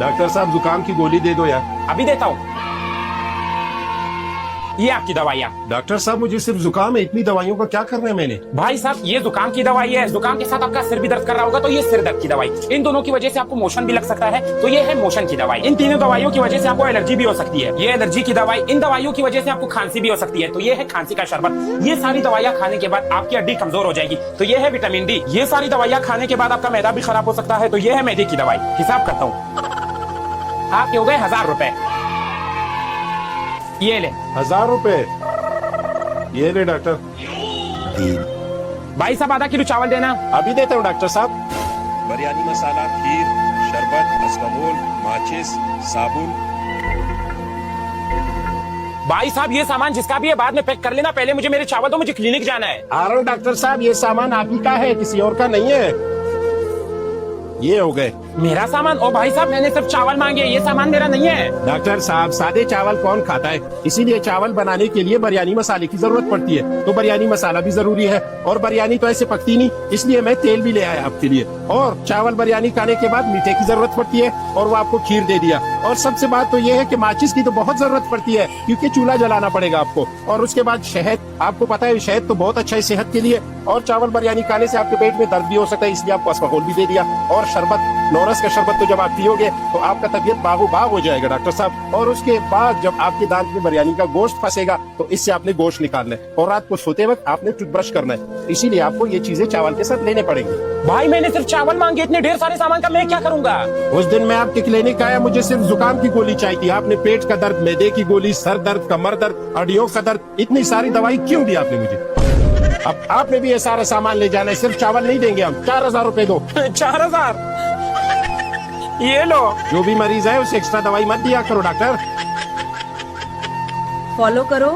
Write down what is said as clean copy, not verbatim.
Doctor साहब जुकाम की गोली दे दो यार। अभी देता हूँ। ये आपकी दवाइयाँ। डॉक्टर साहब मुझे सिर्फ जुकाम है, इतनी दवाइयों का क्या करना है मैंने? भाई साहब ये जुकाम की दवाई है, जुकाम के साथ आपका सिर भी दर्द कर रहा होगा तो ये सिर दर्द की दवाई। इन दोनों की वजह से आपको मोशन भी लग सकता है तो ये है मोशन की दवाई। इन तीनों दवाइयों की वजह से आपको एलर्जी भी हो सकती है, ये एलर्जी की दवाई। इन दवाइयों की वजह से आपको खांसी भी हो सकती है तो ये है खांसी का शरबत। ये सारी दवाइयाँ खाने के बाद आपकी हड्डी कमजोर हो जाएगी तो ये है विटामिन डी। ये सारी दवाइयाँ खाने के बाद आपका मैदा भी खराब हो सकता है तो ये है मैदे की दवाई। हिसाब करता हूँ, आपके हो गए 1000 रुपए। ये ले 1000 रुपए। ये ले डॉक्टर। भाई साहब आधा किलो चावल देना। अभी देता हूँ डॉक्टर साहब। बिरयानी मसाला, खीर, शरबत, रसकमोल, माचिस, साबुन। भाई साहब ये सामान जिसका भी है बाद में पैक कर लेना, पहले मुझे मेरे चावल दो, मुझे क्लिनिक जाना है। आ रहा हूँ डॉक्टर साहब, ये सामान आप ही का है, किसी और का नहीं है। ये हो गए मेरा सामान? ओ भाई साहब मैंने सिर्फ चावल मांगे, ये सामान मेरा नहीं है। डॉक्टर साहब सादे चावल कौन खाता है, इसीलिए चावल बनाने के लिए बिरयानी मसाले की जरूरत पड़ती है। तो बिरयानी मसाला भी जरूरी है और बिरयानी तो ऐसे पकती नहीं, इसलिए मैं तेल भी ले आया आपके लिए। और चावल बिरयानी खाने के बाद मीठे की जरूरत पड़ती है और वो आपको खीर दे दिया। और सबसे बात तो ये है कि माचिस की तो बहुत जरूरत पड़ती है क्योंकि चूल्हा जलाना पड़ेगा आपको। और उसके बाद शहद, आपको पता है शहद तो बहुत अच्छा है सेहत के लिए। और चावल बिरयानी खाने से आपके पेट में दर्द भी हो सकता है, इसलिए आपको अस्माहोल भी दे दिया। और शरबत, नौरस का शरबत तो जब आप पियोगे तो आपका तबीयत बागो बाग हो जाएगा डॉक्टर साहब। और उसके बाद जब आपके दांत में बिरयानी का गोश्त फंसेगा तो इससे आपने गोश्त निकालना है और रात को सोते वक्त आपने टूथब्रश करना है। इसीलिए आपको ये चीजें चावल के साथ लेने पड़ेंगी। भाई मैंने सिर्फ चावल मांगे, इतने ढेर सारे सामान का मैं क्या करूंगा? उस दिन मैं आपके क्लिनिक आया, मुझे सिर्फ जुकाम की गोली चाहिए थी, आपने पेट का दर्द, मैदे की गोली, सर दर्द, कमर दर्द, हड्डियों का दर्द, इतनी सारी दवाई क्यों दी आपने मुझे? अब आपने भी ये सारा सामान ले जाना है, सिर्फ चावल नहीं देंगे हम। 4000 रुपए दो। 4000? ये लो। जो भी मरीज है उसे एक्स्ट्रा दवाई मत दिया करो डॉक्टर। फॉलो करो